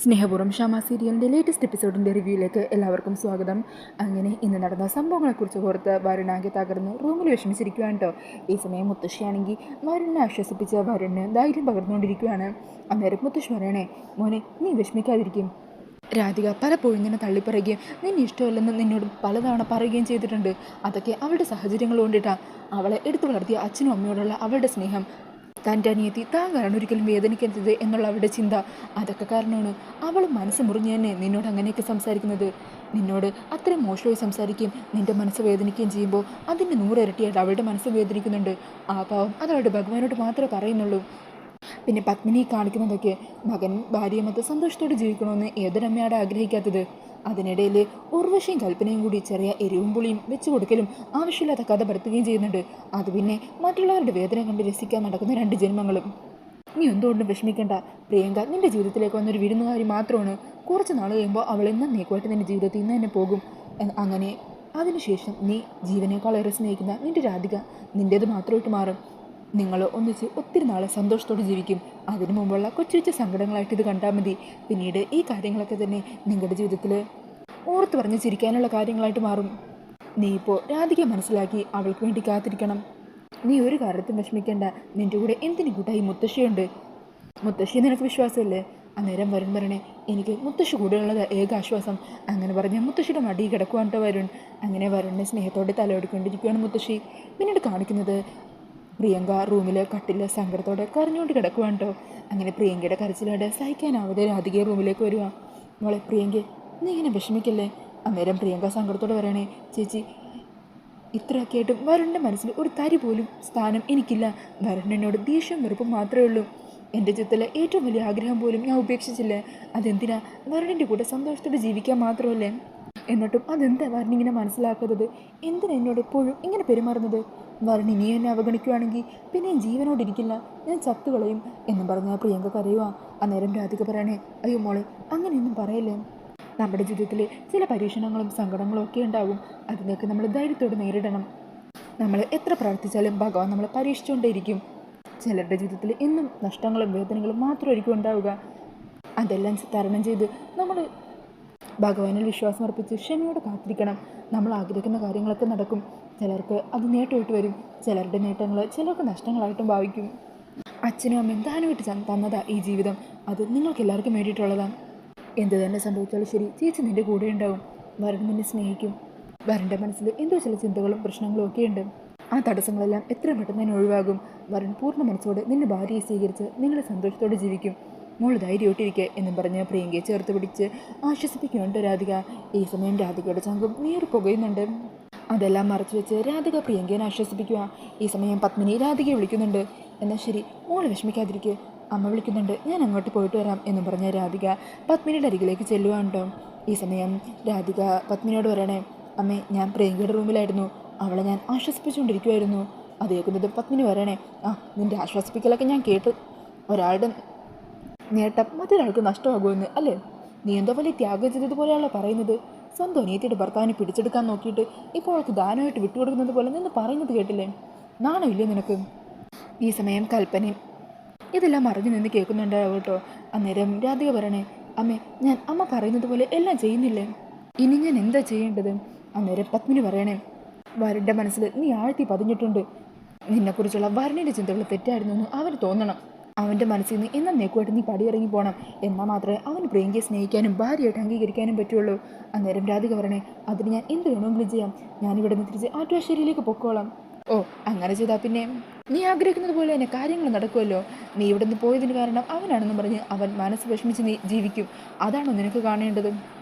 സ്നേഹപൂർവ്വം ഷാമ സീരിയലിൻ്റെ ലേറ്റസ്റ്റ് എപ്പിസോഡിൻ്റെ റിവ്യൂയിലേക്ക് എല്ലാവർക്കും സ്വാഗതം. അങ്ങനെ ഇന്ന് നടന്ന സംഭവങ്ങളെക്കുറിച്ച് ഓർത്ത് വരുണാകെ തകർന്ന് റൂമിൽ വിഷമിച്ചിരിക്കുകയാണ് കേട്ടോ. ഈ സമയം മുത്തശ്ശിയാണെങ്കിൽ വരുണിനെ ആശ്വസിപ്പിച്ച വരുണിന് ധൈര്യം പകർന്നുകൊണ്ടിരിക്കുകയാണ്. അന്നേരം മുത്തശ്ശി പറയണേ, മോനെ നീ വിഷമിക്കാതിരിക്കും. രാധിക പലപ്പോഴും ഇങ്ങനെ തള്ളിപ്പറയുകയും നിന്നെ ഇഷ്ടമല്ലെന്ന് നിന്നോട് പലതവണ പറയുകയും ചെയ്തിട്ടുണ്ട്. അതൊക്കെ അവളുടെ സാഹചര്യങ്ങൾ കൊണ്ടിട്ടാണ്. അവളെ എടുത്തു വളർത്തിയ അച്ഛനും അമ്മയോടുള്ള അവളുടെ സ്നേഹം, തൻ്റെ അനിയത്തി താൻ കാരണം ഒരിക്കലും വേദനിക്കരുത് എന്നുള്ള അവളുടെ ചിന്ത, അതൊക്കെ കാരണമാണ് അവൾ മനസ്സ് മുറിഞ്ഞ് തന്നെ നിന്നോട് അങ്ങനെയൊക്കെ സംസാരിക്കുന്നത്. നിന്നോട് അത്രയും മോശമായി സംസാരിക്കുകയും നിൻ്റെ മനസ്സ് വേദനിക്കുകയും ചെയ്യുമ്പോൾ അതിൻ്റെ 100 ഇരട്ടിയായിട്ട് അവളുടെ മനസ്സ് വേദനിക്കുന്നുണ്ട്. ആ പാവം അതവളുടെ ഭഗവാനോട് മാത്രമേ പറയുന്നുള്ളൂ. പിന്നെ പത്മിനി കാണിക്കുന്നതൊക്കെ മകൻ ഭാര്യയുമൊത്ത് സന്തോഷത്തോടെ ജീവിക്കണമെന്ന് ഏതൊരമ്മയാണ് ആഗ്രഹിക്കാത്തത്. അതിനിടയിൽ ഉർവശിയും കൽപ്പനയും കൂടി ചെറിയ എരിവും പുളിയും വെച്ചു കൊടുക്കലും ആവശ്യമില്ലാത്ത കഥ പടുത്തുകയും ചെയ്യുന്നുണ്ട്. അത് പിന്നെ മറ്റുള്ളവരുടെ വേദന കണ്ട് രസിക്കാൻ നടക്കുന്ന 2 ജന്മങ്ങളും. നീ എന്തുകൊണ്ടും വിഷമിക്കേണ്ട. പ്രിയങ്ക നിൻ്റെ ജീവിതത്തിലേക്ക് വന്നൊരു വിരുന്നുകാരി മാത്രമാണ്. കുറച്ച് നാൾ കഴിയുമ്പോൾ അവൾ എന്നേക്കുമായിട്ട് നിൻ്റെ ജീവിതത്തിൽ നിന്ന് തന്നെ പോകും. അങ്ങനെ അതിനുശേഷം നീ ജീവനേക്കാളേറെ സ്നേഹിക്കുന്ന നിൻ്റെ രാധിക നിൻ്റേത് മാത്രമായിട്ട് മാറും. നിങ്ങൾ ഒന്നിച്ച് ഒത്തിരി നാളെ സന്തോഷത്തോടെ ജീവിക്കും. അതിനു മുമ്പുള്ള കൊച്ചു കൊച്ചു സങ്കടങ്ങളായിട്ട് ഇത് കണ്ടാൽ മതി. പിന്നീട് ഈ കാര്യങ്ങളൊക്കെ തന്നെ നിങ്ങളുടെ ജീവിതത്തിൽ ഓർത്ത് പറഞ്ഞ് ചിരിക്കാനുള്ള കാര്യങ്ങളായിട്ട് മാറും. നീ ഇപ്പോൾ രാധികയെ മനസ്സിലാക്കി അവൾക്ക് വേണ്ടി കാത്തിരിക്കണം. നീ ഒരു കാര്യത്തും വിഷമിക്കേണ്ട. നിൻ്റെ കൂടെ എന്തിനു കൂട്ടായി മുത്തശ്ശിയുണ്ട്. മുത്തശ്ശി നിനക്ക് വിശ്വാസമല്ലേ? അന്നേരം വരുൺ പറയണേ, എനിക്ക് മുത്തശ്ശി കൂടെയുള്ളത് ഏക ആശ്വാസം. അങ്ങനെ പറഞ്ഞ് മുത്തശ്ശിയുടെ മടി കിടക്കുവാൻ കേട്ടോ വരുൺ. അങ്ങനെ വരുണിനെ സ്നേഹത്തോടെ തലയെടുക്കൊണ്ടിരിക്കുകയാണ് മുത്തശ്ശി. പിന്നീട് കാണിക്കുന്നത് പ്രിയങ്ക റൂമിൽ കട്ടിൽ സങ്കടത്തോടെ കരഞ്ഞുകൊണ്ട് കിടക്കുവാണ് കേട്ടോ. അങ്ങനെ പ്രിയങ്കയുടെ കരച്ചിലോടെ സഹിക്കാനാവാതെ രാധികയെ റൂമിലേക്ക് വരുക. മോളെ പ്രിയങ്ക, നീ ഇങ്ങനെ വിഷമിക്കല്ലേ. അന്നേരം പ്രിയങ്ക സങ്കടത്തോടെ പറയണേ, ചേച്ചി ഇത്രയൊക്കെ ആയിട്ടും വരുണിൻ്റെ മനസ്സിൽ ഒരു തരി പോലും സ്ഥാനം എനിക്കില്ല. വരുണിനോട് ദേഷ്യവും വെറുപ്പും മാത്രമേ ഉള്ളൂ. എൻ്റെ ജീവിതത്തിലെ ഏറ്റവും വലിയ ആഗ്രഹം പോലും ഞാൻ ഉപേക്ഷിച്ചില്ല. അതെന്തിനാ? വരുണിൻ്റെ കൂടെ സന്തോഷത്തോടെ ജീവിക്കാൻ മാത്രമല്ലേ. എന്നിട്ടും അതെന്താ വരുൺ ഇങ്ങനെ മനസ്സിലാക്കാത്തത്? എന്തിനാ എന്നോട് എപ്പോഴും ഇങ്ങനെ പെരുമാറുന്നത്? വരുൺ ഇനി എന്നെ അവഗണിക്കുകയാണെങ്കിൽ പിന്നെ ഞാൻ ജീവനോടിരിക്കില്ല, ഞാൻ ചത്തുകളയും എന്നും പറഞ്ഞാൽ പ്രിയങ്ക കരയുക. അന്നേരം രാധിക പറയണേ, അയ്യോ മോളെ അങ്ങനെയൊന്നും പറയല്ലേ. നമ്മുടെ ജീവിതത്തിൽ ചില പരീക്ഷണങ്ങളും സങ്കടങ്ങളും ഒക്കെ ഉണ്ടാകും. അതിനൊക്കെ നമ്മൾ ധൈര്യത്തോടെ നേരിടണം. നമ്മൾ എത്ര പ്രവർത്തിച്ചാലും ഭഗവാൻ നമ്മളെ പരീക്ഷിച്ചുകൊണ്ടേയിരിക്കും. ചിലരുടെ ജീവിതത്തിൽ എന്നും നഷ്ടങ്ങളും വേദനകളും മാത്രമായിരിക്കും ഉണ്ടാവുക. അതെല്ലാം തരണം ചെയ്ത് നമ്മൾ ഭഗവാനിൽ വിശ്വാസം അർപ്പിച്ച് ക്ഷമയോടെ കാത്തിരിക്കണം. നമ്മൾ ആഗ്രഹിക്കുന്ന കാര്യങ്ങളൊക്കെ നടക്കും. ചിലർക്ക് അത് നേട്ടമായിട്ട് വരും. ചിലരുടെ നേട്ടങ്ങൾ ചിലർക്ക് നഷ്ടങ്ങളായിട്ടും ഭാവിക്കും. അച്ഛനും അമ്മയും ദാനമായിട്ട് തന്നതാ ഈ ജീവിതം. അത് നിങ്ങൾക്ക് എല്ലാവർക്കും വേണ്ടിയിട്ടുള്ളതാണ്. എന്ത് തന്നെ സംഭവിച്ചാലും ശരി, ചേച്ചി നിൻ്റെ കൂടെ ഉണ്ടാവും. വരുൺ നിന്നെ സ്നേഹിക്കും. വരുണിൻ്റെ മനസ്സിൽ എന്തോ ചില ചിന്തകളും പ്രശ്നങ്ങളും ഒക്കെ ഉണ്ട്. ആ തടസ്സങ്ങളെല്ലാം എത്രയും പെട്ടെന്ന് തന്നെ ഒഴിവാകും. വരുൺ പൂർണ്ണ മനസ്സോടെ നിന്നെ ഭാര്യയെ സ്വീകരിച്ച് നിങ്ങൾ സന്തോഷത്തോടെ ജീവിക്കും. മോൾ ധൈര്യമായിട്ടിരിക്കുക എന്നും പറഞ്ഞ് പ്രിയങ്കയെ ചേർത്ത് പിടിച്ച് ആശ്വസിപ്പിക്കുന്നുണ്ട് രാധിക. ഈ സമയം രാധികയുടെ ചങ്കും നീറി പുകയുന്നുണ്ട്. അതെല്ലാം മറച്ചു വെച്ച് രാധിക പ്രിയങ്കയെ ആശ്വസിപ്പിക്കുക. ഈ സമയം പത്മിനി രാധികയെ വിളിക്കുന്നുണ്ട്. എന്നാൽ ശരി മോൾ വിഷമിക്കാതിരിക്കുക, അമ്മ വിളിക്കുന്നുണ്ട്, ഞാൻ അങ്ങോട്ട് പോയിട്ട് വരാം എന്നും പറഞ്ഞ രാധിക പത്മിനിയുടെ അരികിലേക്ക് ചെല്ലുവാണ് കേട്ടോ. ഈ സമയം രാധിക പത്മിനിയോട് പറയണേ, അമ്മേ ഞാൻ പ്രിയങ്കയുടെ റൂമിലായിരുന്നു, അവളെ ഞാൻ ആശ്വസിപ്പിച്ചുകൊണ്ടിരിക്കുമായിരുന്നു. അത് കേൾക്കുന്നത് പത്മിനി പറയണേ, നിൻ്റെ ആശ്വസിപ്പിക്കലൊക്കെ ഞാൻ കേട്ടു. ഒരാളുടെ നേട്ടം മറ്റൊരാൾക്ക് നഷ്ടമാകുമെന്ന് അല്ലേ? നീ എന്തോ വലിയ ത്യാഗം ചെയ്തതുപോലെയാണല്ലോ പറയുന്നത്. സ്വന്തം അനിയത്തിയുടെ ഭർത്താവിനെ പിടിച്ചെടുക്കാൻ നോക്കിയിട്ട് ഇപ്പോൾ അവൾക്ക് ദാനമായിട്ട് വിട്ടുകൊടുക്കുന്നത് പോലെ നിന്ന് പറയുന്നത് കേട്ടില്ലേ? നാണമില്ലേ നിനക്ക്? ഈ സമയം കൽപ്പനയും ഇതെല്ലാം അറിഞ്ഞു നിന്ന് കേൾക്കുന്നുണ്ടാവും കേട്ടോ. അന്നേരം രാധിക പറയണേ, അമ്മേ ഞാൻ അമ്മ പറയുന്നത് പോലെ എല്ലാം ചെയ്യുന്നില്ലേ? ഇനി ഞാൻ എന്താ ചെയ്യേണ്ടത്? അന്നേരം പത്മിനി പറയണേ, വരുണിൻ്റെ മനസ്സിൽ നീ ആഴ്ത്തി പതിഞ്ഞിട്ടുണ്ട്. നിന്നെക്കുറിച്ചുള്ള വരുണിൻ്റെ ചിന്തകൾ തെറ്റായിരുന്നു എന്ന് അവന് തോന്നണം. അവൻ്റെ മനസ്സിൽ നിന്ന് എന്നേക്കുമായിട്ട് നീ പടിയിറങ്ങി പോകണം. എന്നാൽ മാത്രമേ അവന് പ്രിയങ്കയെ സ്നേഹിക്കാനും ഭാര്യയായിട്ട് അംഗീകരിക്കാനും പറ്റുള്ളൂ. അന്നേരം രാധിക പറയണേ, അതിന് ഞാൻ എന്ത് വേണമെങ്കിലും ചെയ്യാം. ഞാനിവിടെ നിന്ന് തിരിച്ച് ആറ്റുവാശ്ശേരിയിലേക്ക് പൊക്കോളാം. ഓ അങ്ങനെ ചെയ്താൽ പിന്നെ നീ ആഗ്രഹിക്കുന്നത് പോലെ തന്നെ കാര്യങ്ങൾ നടക്കുമല്ലോ. നീ ഇവിടെ നിന്ന് പോയതിന് കാരണം അവനാണെന്ന് പറഞ്ഞ് അവൻ മനസ്സ് വിഷമിച്ച് നീ ജീവിക്കും. അതാണോ നിനക്ക് കാണേണ്ടത്?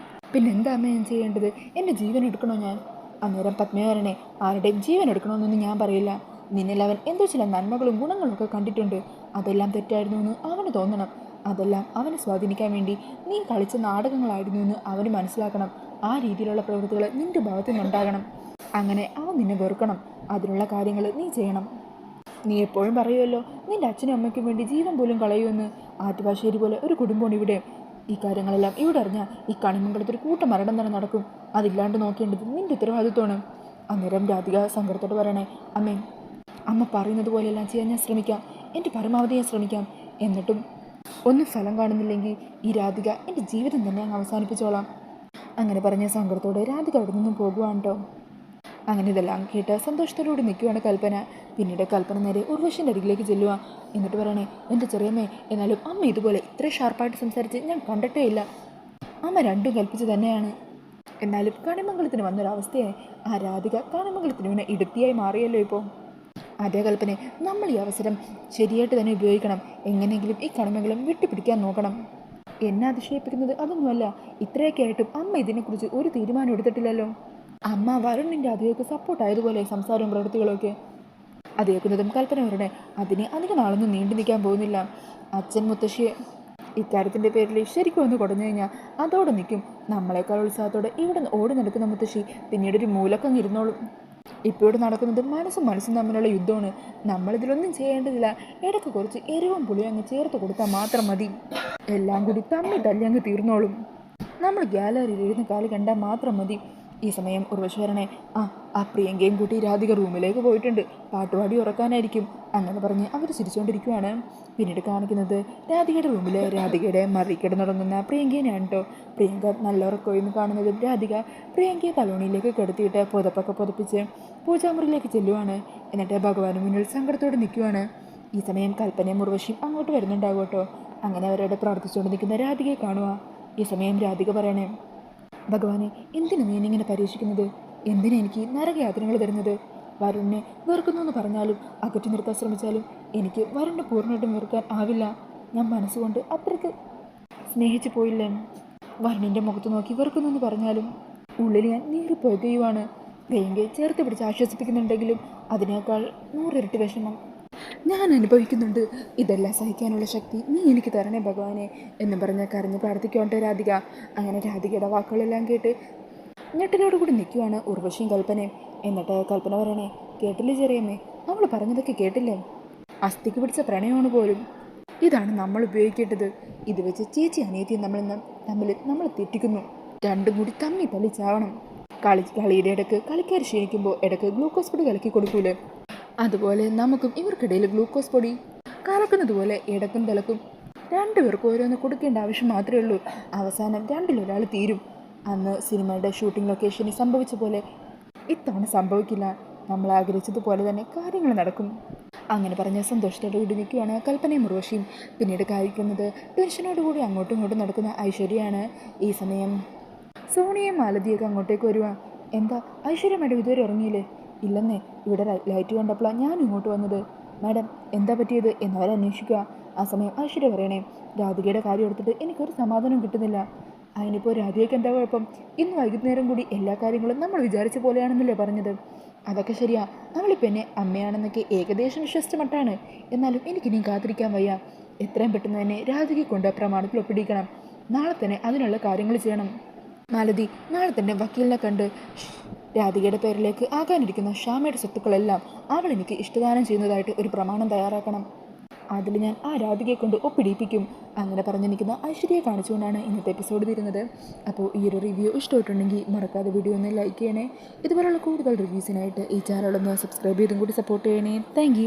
പിന്നെ എന്താ അമ്മ ഞാൻ ചെയ്യേണ്ടത്? എൻ്റെ ജീവൻ എടുക്കണോ ഞാൻ? അന്നേരം പത്മകാരനെ ആരുടെയും ജീവൻ എടുക്കണമെന്നൊന്നും ഞാൻ പറയില്ല. നിന്നിൽ അവൻ എന്തോ ചില നന്മകളും ഗുണങ്ങളും ഒക്കെ കണ്ടിട്ടുണ്ട്. അതെല്ലാം തെറ്റായിരുന്നു എന്ന് അവന് തോന്നണം. അതെല്ലാം അവനെ സ്വാധീനിക്കാൻ വേണ്ടി നീ കളിച്ച നാടകങ്ങളായിരുന്നു എന്ന് അവന് മനസ്സിലാക്കണം. ആ രീതിയിലുള്ള പ്രവൃത്തികൾ നിൻ്റെ ഭാഗത്തു നിന്നുണ്ടാകണം. അങ്ങനെ അവൻ നിന്നെ വെറുക്കണം. അതിനുള്ള കാര്യങ്ങൾ നീ ചെയ്യണം. നീ എപ്പോഴും പറയുമല്ലോ നിൻ്റെ അച്ഛനും അമ്മയ്ക്കും വേണ്ടി ജീവൻ പോലും കളയുമെന്ന്. ആറ്റുവാശ്ശേരി പോലെ ഒരു കുടുംബമാണ് ഇവിടെ. ഈ കാര്യങ്ങളെല്ലാം ഇവിടെ അറിഞ്ഞാൽ ഈ കണിമംഗലത്തൊരു കൂട്ടം മരണം തന്നെ നടക്കും. അതില്ലാണ്ട് നോക്കേണ്ടത് നിൻ്റെ ഉത്തരവാദിത്വമാണ്. അന്നേരം രാധിക സങ്കടത്തോട് പറയണേ, അമ്മ പറയുന്നത് പോലെയെല്ലാം ചെയ്യാൻ ഞാൻ ശ്രമിക്കാം. എൻ്റെ പരമാവധി ഞാൻ ശ്രമിക്കാം. എന്നിട്ടും ഒന്നും ഫലം കാണുന്നില്ലെങ്കിൽ ഈ രാധിക എൻ്റെ ജീവിതം തന്നെ അങ്ങ് അവസാനിപ്പിച്ചോളാം. അങ്ങനെ പറഞ്ഞ സങ്കടത്തോടെ രാധിക അവിടെ നിന്നും പോകുവാണ് കേട്ടോ. അങ്ങനെ ഇതെല്ലാം കേട്ട് സന്തോഷത്തോടുകൂടി നിൽക്കുവാണ് കൽപ്പന. പിന്നീട് കൽപ്പന നേരെ ഉർവശിൻ്റെ അരികിലേക്ക് ചെല്ലുക. എന്നിട്ട് പറയണേ, എൻ്റെ ചെറിയമ്മേ, എന്നാലും അമ്മ ഇതുപോലെ ഇത്ര ഷാർപ്പായിട്ട് സംസാരിച്ച് ഞാൻ കണ്ടിട്ടേ ഇല്ല. അമ്മ രണ്ടും കൽപ്പിച്ച് തന്നെയാണ്. എന്നാലും കണിമംഗലത്തിന് വന്നൊരവസ്ഥയായി ആ രാധിക കണിമംഗലത്തിന് പിന്നെ ഇടുത്തിയായി മാറിയല്ലോ ഇപ്പോൾ. അതേ കൽപ്പനെ, നമ്മൾ ഈ അവസരം ശരിയായിട്ട് തന്നെ ഉപയോഗിക്കണം. എങ്ങനെയെങ്കിലും ഈ കണിമംഗലം വിട്ടുപിടിക്കാൻ നോക്കണം. എന്നെ അതിശയിപ്പിക്കുന്നത് അതൊന്നുമല്ല, ഇത്രയൊക്കെ ആയിട്ടും അമ്മ ഇതിനെക്കുറിച്ച് ഒരു തീരുമാനം എടുത്തിട്ടില്ലല്ലോ. അമ്മ വരുണിൻ്റെ അതിലേക്ക് സപ്പോർട്ടായതുപോലെ സംസാരവും പ്രവൃത്തികളൊക്കെ. അത് കേൾക്കുന്നതും കൽപ്പന വരണേ, അതിന് അധിക നാളൊന്നും നീണ്ടു നിൽക്കാൻ പോകുന്നില്ല. അച്ഛൻ മുത്തശ്ശിയെ ഇക്കാര്യത്തിൻ്റെ പേരിൽ ശരിക്കും ഒന്ന് കൊടുന്നു കഴിഞ്ഞാൽ അതോടെ നിൽക്കും. നമ്മളെക്കാൾ ഉത്സാഹത്തോടെ ഇവിടെ ഓടി നടക്കുന്ന മുത്തശ്ശി പിന്നീട് ഒരു മൂലക്കങ്ങ് ഇരുന്നോളും. ഇപ്പോൾ ഇവിടെ നടക്കുന്നത് മനസ്സും തമ്മിലുള്ള യുദ്ധമാണ്. നമ്മളിതിലൊന്നും ചെയ്യേണ്ടതില്ല. ഇടയ്ക്ക് കുറച്ച് എരിവും പുളിയും അങ്ങ് ചേർത്ത് കൊടുത്താൽ മാത്രം മതി. എല്ലാം കൂടി തല്ലി അങ്ങ് തീർന്നോളും. നമ്മൾ ഗാലറിയിൽ ഇരുന്ന് കാല് കണ്ടാൽ മാത്രം മതി. ഈ സമയം ഉർവശി വരണേ, ആ പ്രിയങ്കയും കൂട്ടി രാധിക റൂമിലേക്ക് പോയിട്ടുണ്ട്. പാട്ടുപാടി ഉറക്കാനായിരിക്കും. അങ്ങനെ പറഞ്ഞ് അവർ ചിരിച്ചുകൊണ്ടിരിക്കുവാണ്. പിന്നീട് കാണിക്കുന്നത് രാധികയുടെ റൂമിൽ രാധികയുടെ മറികിടന്നുടങ്ങുന്ന പ്രിയങ്കേനെയാണ് കേട്ടോ. പ്രിയങ്ക നല്ല ഉറക്കമെന്ന് കാണുന്നതും രാധിക പ്രിയങ്കയെ തലോണിയിലേക്ക് കിടത്തിയിട്ട് പുതപ്പൊക്കെ പുതപ്പിച്ച് പൂജാമുറിയിലേക്ക് ചെല്ലുവാണ്. എന്നിട്ട് ഭഗവാന് മുന്നിൽ സങ്കടത്തോടെ നിൽക്കുവാണ്. ഈ സമയം കൽപ്പനയും ഉർവശിയും അങ്ങോട്ട് വരുന്നുണ്ടാകും കേട്ടോ. അങ്ങനെ അവരോട് പ്രാർത്ഥിച്ചുകൊണ്ട് നിൽക്കുന്ന രാധികയെ കാണുക. ഈ സമയം രാധിക പറയണേ, ഭഗവാനെ, എന്തിനു നീ എന്നിങ്ങനെ പരീക്ഷിക്കുന്നത്? എന്തിനാ എനിക്ക് നരകയാതനകൾ തരുന്നത്? വരുണിനെ വെറുക്കുന്നു എന്ന് പറഞ്ഞാലും അകറ്റി നിർത്താൻ ശ്രമിച്ചാലും എനിക്ക് വരുണിനെ പൂർണ്ണമായിട്ടും വെറുക്കാൻ ആവില്ല. ഞാൻ മനസ്സുകൊണ്ട് അത്രയ്ക്ക് സ്നേഹിച്ചു പോയില്ലേ. വരുണിൻ്റെ മുഖത്ത് നോക്കി വെറുക്കുന്നു എന്ന് പറഞ്ഞാലും ഉള്ളിൽ ഞാൻ നീറിപ്പോകുകയുമാണ്. പ്രിയങ്കയെ ചേർത്ത് പിടിച്ച് ആശ്വസിപ്പിക്കുന്നുണ്ടെങ്കിലും അതിനേക്കാൾ 100 ഇരട്ടി വിഷമം ഞാൻ അനുഭവിക്കുന്നുണ്ട്. ഇതെല്ലാം സഹിക്കാനുള്ള ശക്തി നീ എനിക്ക് തരണേ ഭഗവാനെ എന്ന് പറഞ്ഞ് കരഞ്ഞ് പ്രാർത്ഥിക്കുവാണ്ട് രാധിക. അങ്ങനെ രാധികയുടെ വാക്കുകളെല്ലാം കേട്ട് ഞെട്ടലോടുകൂടി നിൽക്കുവാണ് ഉർവശിയും കൽപ്പനയും. എന്നിട്ട് കൽപ്പന പറയണേ, കേട്ടില്ലേ ചെറിയമ്മേ, നമ്മൾ പറഞ്ഞതൊക്കെ കേട്ടില്ലേ? അസ്ഥിക്ക് പിടിച്ച പ്രണയമാണ് പോലും. ഇതാണ് നമ്മൾ ഉപയോഗിക്കേണ്ടത്. ഇത് വെച്ച് ചേച്ചി അനിയത്തിയും നമ്മൾ തെറ്റിക്കുന്നു. രണ്ടും കൂടി തല്ലി ചാവണം. കളിയുടെ ഇടയ്ക്ക് കളിക്കാർ ക്ഷീണിക്കുമ്പോൾ ഇടയ്ക്ക് ഗ്ലൂക്കോസ് പൊടി കലക്കി കൊടുക്കൂലേ, അതുപോലെ നമുക്കും ഇവർക്കിടയിൽ ഗ്ലൂക്കോസ് പൊടി കലക്കുന്നത് പോലെ ഇടക്കും തലക്കും രണ്ടുപേർക്കും ഓരോന്ന് കൊടുക്കേണ്ട ആവശ്യം മാത്രമേ ഉള്ളൂ. അവസാനം രണ്ടിലൊരാൾ തീരും. അന്ന് സിനിമയുടെ ഷൂട്ടിംഗ് ലൊക്കേഷനിൽ സംഭവിച്ച പോലെ ഇത്തവണ സംഭവിക്കില്ല. നമ്മൾ ആഗ്രഹിച്ചതുപോലെ തന്നെ കാര്യങ്ങൾ നടക്കും. അങ്ങനെ പറഞ്ഞ സന്തോഷത്തോടെ കൂടി നിൽക്കുകയാണ് കൽപ്പനയും ഉർവശിയും. പിന്നീട് കാണിക്കുന്നത് ടെൻഷനോടുകൂടി അങ്ങോട്ടും ഇങ്ങോട്ടും നടക്കുന്ന ഐശ്വര്യയാണ്. ഈ സമയം സോണിയും മാലതിയൊക്കെ അങ്ങോട്ടേക്ക് വരുക. എന്താ ഐശ്വര്യ മാഡം ഇതുവരെ ഇറങ്ങിയില്ലേ? ഇല്ലെന്നേ, ഇവിടെ ലൈറ്റ് കണ്ടപ്പോഴാണ് ഞാൻ ഇങ്ങോട്ട് വന്നത്. മാഡം എന്താ പറ്റിയത് എന്നവരെ അന്വേഷിക്കുക. ആ സമയം ഐശ്വര്യ പറയണേ, രാധികയുടെ കാര്യം എടുത്തിട്ട് എനിക്കൊരു സമാധാനം കിട്ടുന്നില്ല. അതിനിപ്പോൾ രാധികയ്ക്ക് എന്താ കുഴപ്പം? ഇന്ന് വൈകുന്നേരം കൂടി എല്ലാ കാര്യങ്ങളും നമ്മൾ വിചാരിച്ച പോലെയാണെന്നല്ലേ പറഞ്ഞത്? അതൊക്കെ ശരിയാ, അവളിപ്പോൾ എന്നെ അമ്മയാണെന്നൊക്കെ ഏകദേശം വിശ്വസിച്ച മട്ടാണ്. എന്നാലും എനിക്കിനിയും കാത്തിരിക്കാൻ വയ്യ. എത്രയും പെട്ടെന്ന് തന്നെ രാധികയെ കൊണ്ട് പ്രമാണത്തിൽ ഒപ്പിടിക്കണം. നാളെ തന്നെ അതിനുള്ള കാര്യങ്ങൾ ചെയ്യണം. മാലതി, നാളെ തന്നെ വക്കീലിനെ കണ്ട് രാധികയുടെ പേരിലേക്ക് ആകാനിരിക്കുന്ന ഷാമയുടെ സ്വത്തുക്കളെല്ലാം അവൾ എനിക്ക് ഇഷ്ടദാനം ചെയ്യുന്നതായിട്ട് ഒരു പ്രമാണം തയ്യാറാക്കണം. അതിൽ ഞാൻ ആ രാധികയെ കൊണ്ട് ഒപ്പിടിപ്പിക്കും. അങ്ങനെ പറഞ്ഞു നിൽക്കുന്ന ഐശ്വര്യയെ കാണിച്ചുകൊണ്ടാണ് ഇന്നത്തെ എപ്പിസോഡ് തീരുന്നത്. അപ്പോൾ ഈ ഒരു റിവ്യൂ ഇഷ്ടമായിട്ടുണ്ടെങ്കിൽ മറക്കാതെ വീഡിയോ ഒന്ന് ലൈക്ക് ചെയ്യണേ. ഇതുപോലുള്ള കൂടുതൽ റിവ്യൂസിനായിട്ട് ഈ ചാനലൊന്ന് സബ്സ്ക്രൈബ് ചെയ്തും കൂടി സപ്പോർട്ട് ചെയ്യണേ. താങ്ക്